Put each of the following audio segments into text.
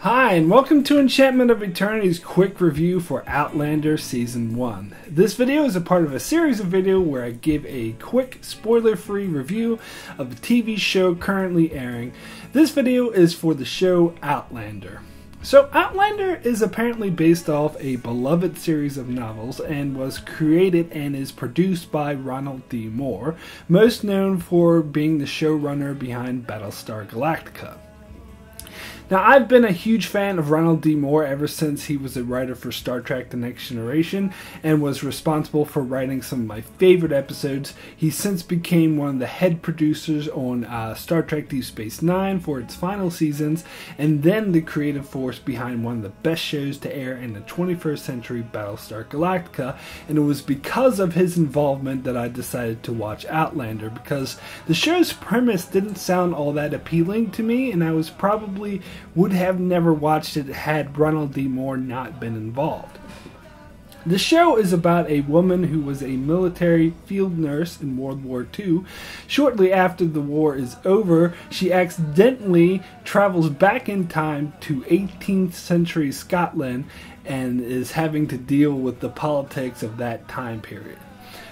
Hi, and welcome to Enchantment of Eternity's quick review for Outlander Season 1. This video is a part of a series of videos where I give a quick, spoiler-free review of the TV show currently airing. This video is for the show Outlander. So Outlander is apparently based off a beloved series of novels and was created and is produced by Ronald D. Moore, most known for being the showrunner behind Battlestar Galactica. Now, I've been a huge fan of Ronald D. Moore ever since he was a writer for Star Trek The Next Generation and was responsible for writing some of my favorite episodes. He since became one of the head producers on Star Trek Deep Space Nine for its final seasons, and then the creative force behind one of the best shows to air in the 21st century, Battlestar Galactica, and it was because of his involvement that I decided to watch Outlander, because the show's premise didn't sound all that appealing to me, and I would have never watched it had Ronald D. Moore not been involved. The show is about a woman who was a military field nurse in World War II. Shortly after the war is over, she accidentally travels back in time to 18th century Scotland and is having to deal with the politics of that time period.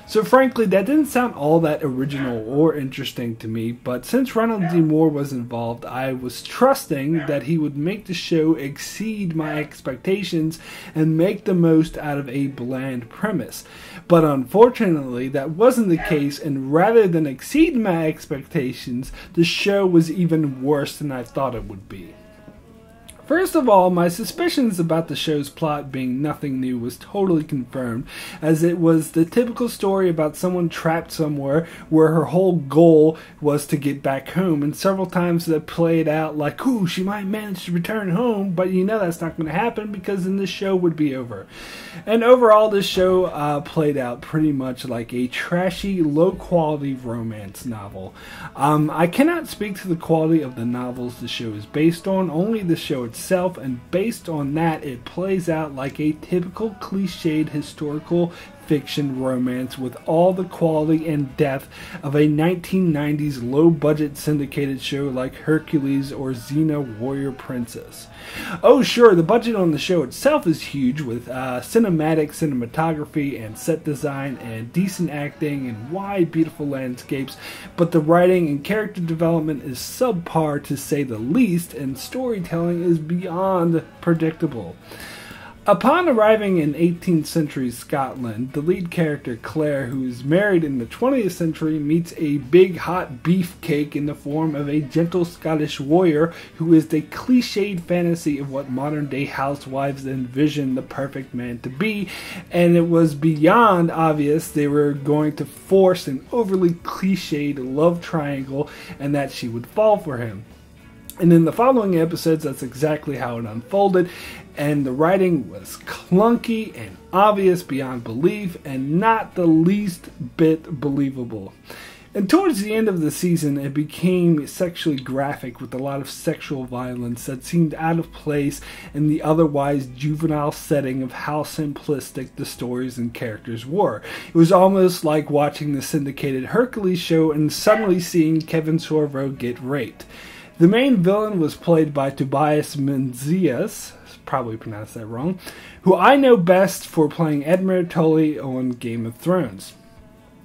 So frankly, that didn't sound all that original or interesting to me, but since Ronald D. Moore was involved, I was trusting that he would make the show exceed my expectations and make the most out of a bland premise. But unfortunately, that wasn't the case, and rather than exceed my expectations, the show was even worse than I thought it would be. First of all, my suspicions about the show's plot being nothing new was totally confirmed, as it was the typical story about someone trapped somewhere where her whole goal was to get back home, and several times they played out like, ooh, she might manage to return home, but you know that's not going to happen because then the show would be over. And overall, this show played out pretty much like a trashy, low-quality romance novel. I cannot speak to the quality of the novels the show is based on, only the show itself, and based on that, it plays out like a typical cliched historical fiction romance with all the quality and depth of a 1990s low-budget syndicated show like Hercules or Xena Warrior Princess. Oh sure, the budget on the show itself is huge, with cinematography and set design and decent acting and wide, beautiful landscapes, but the writing and character development is subpar to say the least, and storytelling is beyond predictable. Upon arriving in 18th century Scotland, the lead character Claire, who is married in the 20th century, meets a big hot beefcake in the form of a gentle Scottish warrior who is the cliched fantasy of what modern day housewives envision the perfect man to be, and it was beyond obvious they were going to force an overly cliched love triangle and that she would fall for him. And in the following episodes, that's exactly how it unfolded, and the writing was clunky and obvious beyond belief, and not the least bit believable. And towards the end of the season, it became sexually graphic with a lot of sexual violence that seemed out of place in the otherwise juvenile setting of how simplistic the stories and characters were. It was almost like watching the syndicated Hercules show and suddenly seeing Kevin Sorbo get raped. The main villain was played by Tobias Menzies, probably pronounced that wrong, who I know best for playing Edmure Tully on Game of Thrones.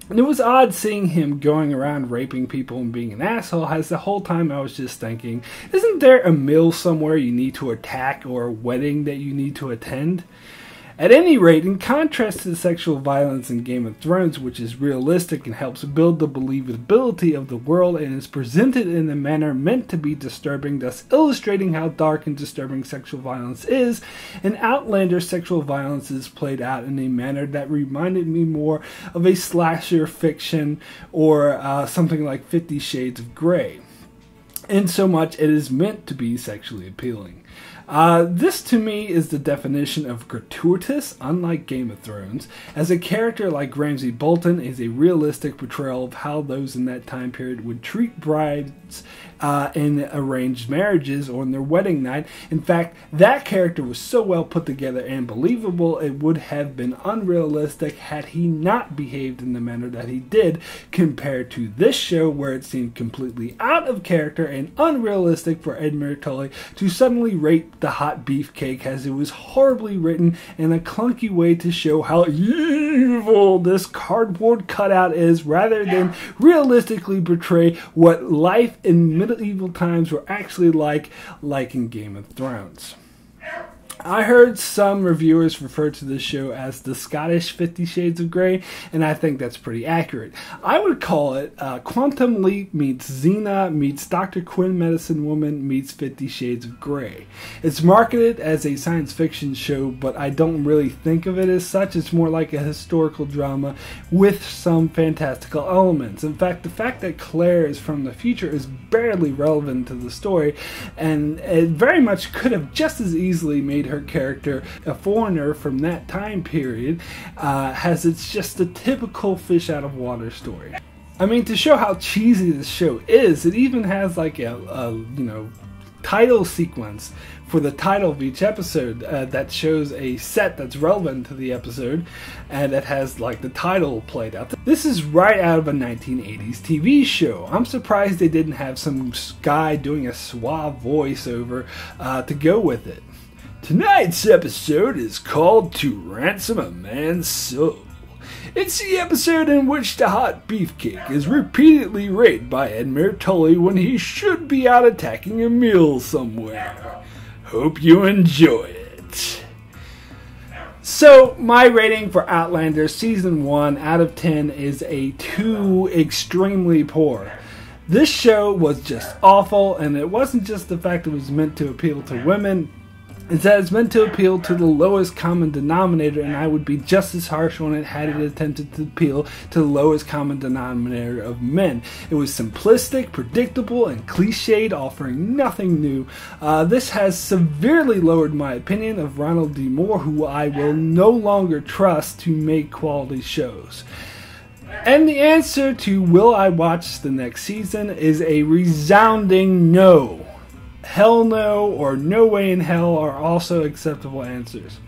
And it was odd seeing him going around raping people and being an asshole, as the whole time I was just thinking, isn't there a mill somewhere you need to attack or a wedding that you need to attend? At any rate, in contrast to the sexual violence in Game of Thrones, which is realistic and helps build the believability of the world and is presented in a manner meant to be disturbing, thus illustrating how dark and disturbing sexual violence is, in Outlander, sexual violence is played out in a manner that reminded me more of a slasher fiction or something like 50 Shades of Grey. In so much it is meant to be sexually appealing. This to me is the definition of gratuitous, unlike Game of Thrones, as a character like Ramsay Bolton is a realistic portrayal of how those in that time period would treat brides in arranged marriages or on their wedding night. In fact, that character was so well put together and believable, it would have been unrealistic had he not behaved in the manner that he did, compared to this show where it seemed completely out of character and unrealistic for Edmure Tully to suddenly rape the hot beefcake, as it was horribly written in a clunky way to show how evil this cardboard cutout is, rather than realistically portray what life in medieval times were actually like in Game of Thrones. I heard some reviewers refer to this show as the Scottish 50 Shades of Grey, and I think that's pretty accurate. I would call it Quantum Leap meets Xena meets Dr. Quinn Medicine Woman meets 50 Shades of Grey. It's marketed as a science fiction show, but I don't really think of it as such. It's more like a historical drama with some fantastical elements. In fact, the fact that Claire is from the future is barely relevant to the story, and it very much could have just as easily made her character a foreigner from that time period, as it's just a typical fish out of water story. I mean, to show how cheesy this show is, it even has like a title sequence for the title of each episode that shows a set that's relevant to the episode, and it has like the title played out. This is right out of a 1980s TV show. I'm surprised they didn't have some guy doing a suave voiceover to go with it. Tonight's episode is called To Ransom a Man's Soul. It's the episode in which the hot beefcake is repeatedly raped by Edmure Tully when he should be out attacking a meal somewhere. Hope you enjoy it. So, my rating for Outlander Season 1 out of 10 is a 2 extremely poor. This show was just awful, and it wasn't just the fact it was meant to appeal to women. It's that it's meant to appeal to the lowest common denominator, and I would be just as harsh on it had it attempted to appeal to the lowest common denominator of men. It was simplistic, predictable, and cliched, offering nothing new. This has severely lowered my opinion of Ronald D. Moore, who I will no longer trust to make quality shows. And the answer to will I watch the next season is a resounding no. Hell no or no way in hell are also acceptable answers.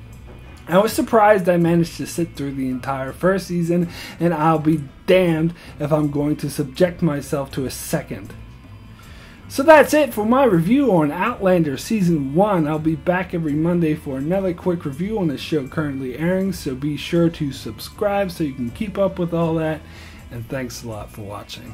I was surprised I managed to sit through the entire first season, and I'll be damned if I'm going to subject myself to a second. So that's it for my review on Outlander Season 1. I'll be back every Monday for another quick review on the show currently airing, so be sure to subscribe so you can keep up with all that, and thanks a lot for watching.